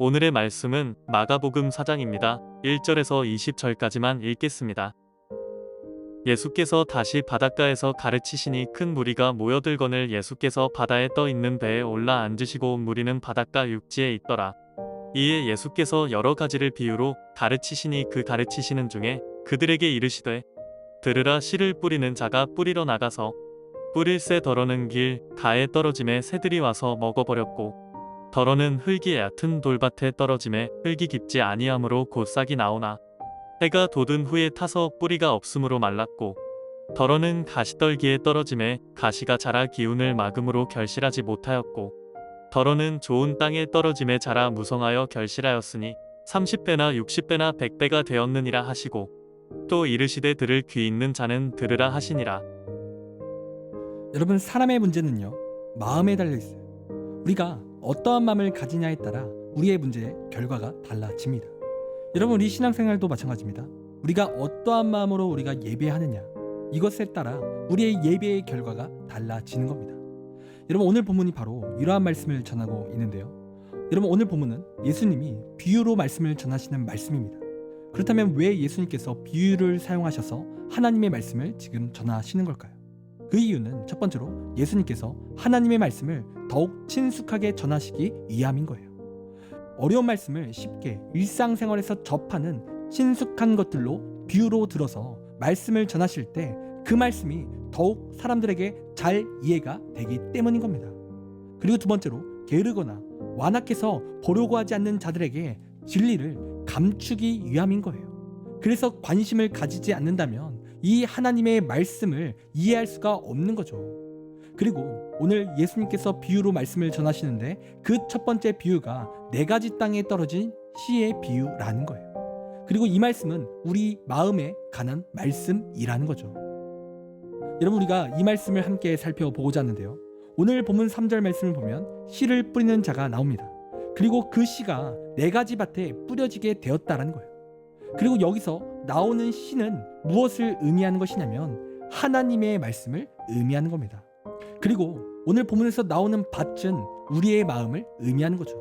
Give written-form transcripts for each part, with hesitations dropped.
오늘의 말씀은 마가복음 4장입니다. 1절에서 20절까지만 읽겠습니다. 예수께서 다시 바닷가에서 가르치시니 큰 무리가 모여들거늘 예수께서 바다에 떠 있는 배에 올라 앉으시고 무리는 바닷가 육지에 있더라. 이에 예수께서 여러 가지를 비유로 가르치시니 그 가르치시는 중에 그들에게 이르시되 들으라. 씨를 뿌리는 자가 뿌리러 나가서 뿌릴새 덜어는 길 가에 떨어짐에 새들이 와서 먹어버렸고, 덜어는 흙이 얕은 돌밭에 떨어짐에 흙이 깊지 아니하므로 곧 싹이 나오나 해가 돋은 후에 타서 뿌리가 없으므로 말랐고, 덜어는 가시떨기에 떨어짐에 가시가 자라 기운을 막음으로 결실하지 못하였고, 덜어는 좋은 땅에 떨어짐에 자라 무성하여 결실하였으니 30배나 60배나 100배가 되었느니라 하시고, 또 이르시되 들을 귀 있는 자는 들으라 하시니라. 여러분, 사람의 문제는요, 마음에 달려 있어요. 우리가 어떠한 마음을 가지냐에 따라 우리의 문제의 결과가 달라집니다. 여러분, 우리 신앙생활도 마찬가지입니다. 우리가 어떠한 마음으로 우리가 예배하느냐, 이것에 따라 우리의 예배의 결과가 달라지는 겁니다. 여러분, 오늘 본문이 바로 이러한 말씀을 전하고 있는데요. 여러분, 오늘 본문은 예수님이 비유로 말씀을 전하시는 말씀입니다. 그렇다면 왜 예수님께서 비유를 사용하셔서 하나님의 말씀을 지금 전하시는 걸까요? 그 이유는 첫 번째로 예수님께서 하나님의 말씀을 더욱 친숙하게 전하시기 위함인 거예요. 어려운 말씀을 쉽게 일상생활에서 접하는 친숙한 것들로 비유로 들어서 말씀을 전하실 때 그 말씀이 더욱 사람들에게 잘 이해가 되기 때문인 겁니다. 그리고 두 번째로 게으르거나 완악해서 보려고 하지 않는 자들에게 진리를 감추기 위함인 거예요. 그래서 관심을 가지지 않는다면 이 하나님의 말씀을 이해할 수가 없는 거죠. 그리고 오늘 예수님께서 비유로 말씀을 전하시는데 그 첫 번째 비유가 4가지 땅에 떨어진 씨의 비유라는 거예요. 그리고 이 말씀은 우리 마음에 관한 말씀이라는 거죠. 여러분, 우리가 이 말씀을 함께 살펴보고자 하는데요. 오늘 본문 3절 말씀을 보면 씨를 뿌리는 자가 나옵니다. 그리고 그 씨가 4가지 밭에 뿌려지게 되었다라는 거예요. 그리고 여기서 나오는 씨는 무엇을 의미하는 것이냐면 하나님의 말씀을 의미하는 겁니다. 그리고 오늘 본문에서 나오는 밭은 우리의 마음을 의미하는 거죠.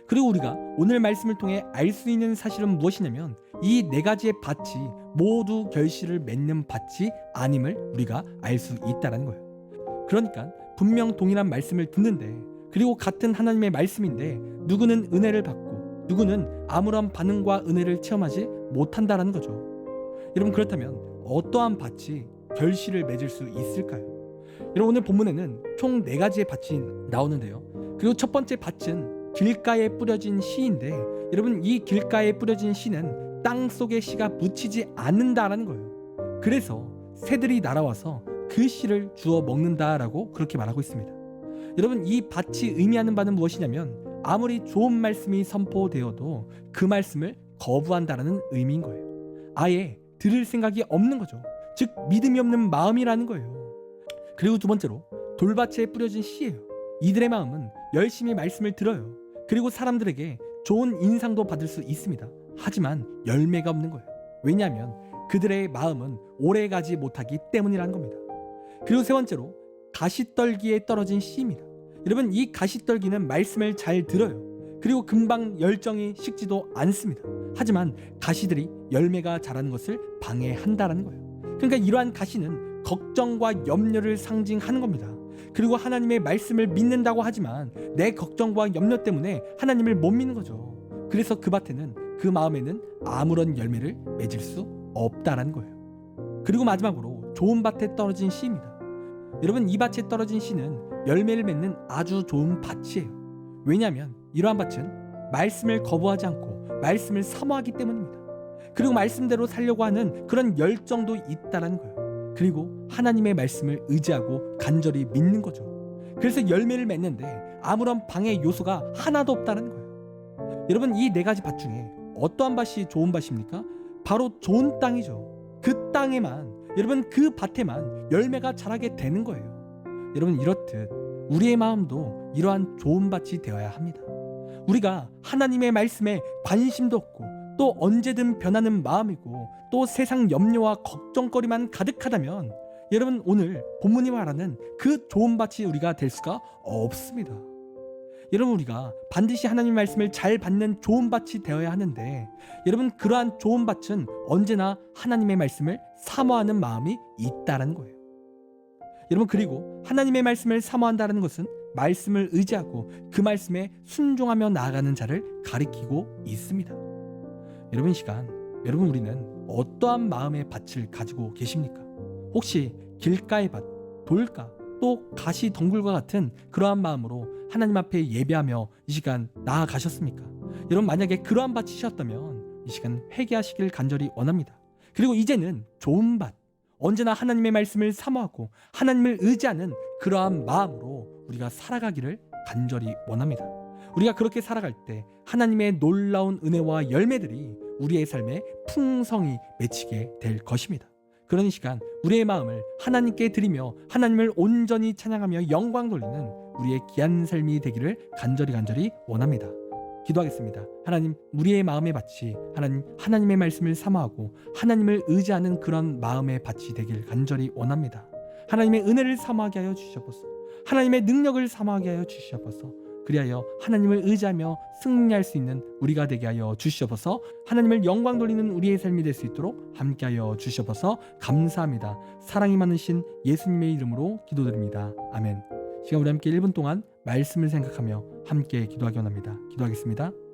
그리고 우리가 오늘 말씀을 통해 알 수 있는 사실은 무엇이냐면 이 4가지의 밭이 모두 결실을 맺는 밭이 아님을 우리가 알 수 있다는 거예요. 그러니까 분명 동일한 말씀을 듣는데, 그리고 같은 하나님의 말씀인데 누구는 은혜를 받고 누구는 아무런 반응과 은혜를 체험하지 못한다라는 거죠. 여러분, 그렇다면 어떠한 밭이 결실을 맺을 수 있을까요? 여러분, 오늘 본문에는 총 4가지의 밭이 나오는데요. 그리고 첫 번째 밭은 길가에 뿌려진 씨인데, 여러분, 이 길가에 뿌려진 씨는 땅 속에 씨가 묻히지 않는다라는 거예요. 그래서 새들이 날아와서 그 씨를 주워 먹는다라고 그렇게 말하고 있습니다. 여러분, 이 밭이 의미하는 바는 무엇이냐면 아무리 좋은 말씀이 선포되어도 그 말씀을 거부한다라는 의미인 거예요. 아예 들을 생각이 없는 거죠. 즉 믿음이 없는 마음이라는 거예요. 그리고 두 번째로 돌밭에 뿌려진 씨예요. 이들의 마음은 열심히 말씀을 들어요. 그리고 사람들에게 좋은 인상도 받을 수 있습니다. 하지만 열매가 없는 거예요. 왜냐하면 그들의 마음은 오래가지 못하기 때문이라는 겁니다. 그리고 세 번째로 가시떨기에 떨어진 씨입니다. 여러분, 이 가시떨기는 말씀을 잘 들어요. 그리고 금방 열정이 식지도 않습니다. 하지만 가시들이 열매가 자라는 것을 방해한다는 거예요. 그러니까 이러한 가시는 걱정과 염려를 상징하는 겁니다. 그리고 하나님의 말씀을 믿는다고 하지만 내 걱정과 염려 때문에 하나님을 못 믿는 거죠. 그래서 그 밭에는, 그 마음에는 아무런 열매를 맺을 수 없다라는 거예요. 그리고 마지막으로 좋은 밭에 떨어진 씨입니다. 여러분, 이 밭에 떨어진 씨는 열매를 맺는 아주 좋은 밭이에요. 왜냐하면 이러한 밭은 말씀을 거부하지 않고 말씀을 사모하기 때문입니다. 그리고 말씀대로 살려고 하는 그런 열정도 있다라는 거예요. 그리고 하나님의 말씀을 의지하고 간절히 믿는 거죠. 그래서 열매를 맺는데 아무런 방해 요소가 하나도 없다는 거예요. 여러분, 이 4가지 밭 중에 어떠한 밭이 좋은 밭입니까? 바로 좋은 땅이죠. 그 땅에만, 여러분, 그 밭에만 열매가 자라게 되는 거예요. 여러분, 이렇듯 우리의 마음도 이러한 좋은 밭이 되어야 합니다. 우리가 하나님의 말씀에 관심도 없고 또 언제든 변하는 마음이고 또 세상 염려와 걱정거리만 가득하다면 여러분, 오늘 본문이 말하는 그 좋은 밭이 우리가 될 수가 없습니다. 여러분, 우리가 반드시 하나님의 말씀을 잘 받는 좋은 밭이 되어야 하는데, 여러분, 그러한 좋은 밭은 언제나 하나님의 말씀을 사모하는 마음이 있다라는 거예요. 여러분, 그리고 하나님의 말씀을 사모한다는 것은 말씀을 의지하고 그 말씀에 순종하며 나아가는 자를 가리키고 있습니다. 여러분, 이 시간 여러분, 우리는 어떠한 마음의 밭을 가지고 계십니까? 혹시 길가의 밭, 돌가, 또 가시 덩굴과 같은 그러한 마음으로 하나님 앞에 예배하며 이 시간 나아가셨습니까? 여러분, 만약에 그러한 밭이셨다면 이 시간 회개하시길 간절히 원합니다. 그리고 이제는 좋은 밭, 언제나 하나님의 말씀을 사모하고 하나님을 의지하는 그러한 마음으로 우리가 살아가기를 간절히 원합니다. 우리가 그렇게 살아갈 때 하나님의 놀라운 은혜와 열매들이 우리의 삶에 풍성히 맺히게 될 것입니다. 그런 이 시간 우리의 마음을 하나님께 드리며 하나님을 온전히 찬양하며 영광 돌리는 우리의 귀한 삶이 되기를 간절히 원합니다. 기도하겠습니다. 하나님, 우리의 마음의 밭이 하나님의 말씀을 사모하고 하나님을 의지하는 그런 마음의 밭이 되길 간절히 원합니다. 하나님의 은혜를 사모하게 하여 주시옵소서. 하나님의 능력을 사모하게 하여 주시옵소서. 그리하여 하나님을 의지하며 승리할 수 있는 우리가 되게 하여 주시옵소서. 하나님을 영광 돌리는 우리의 삶이 될 수 있도록 함께하여 주시옵소서. 감사합니다. 사랑이 많으신 예수님의 이름으로 기도드립니다. 아멘. 시간 우리 함께 1분 동안 말씀을 생각하며 함께 기도하기 원합니다. 기도하겠습니다.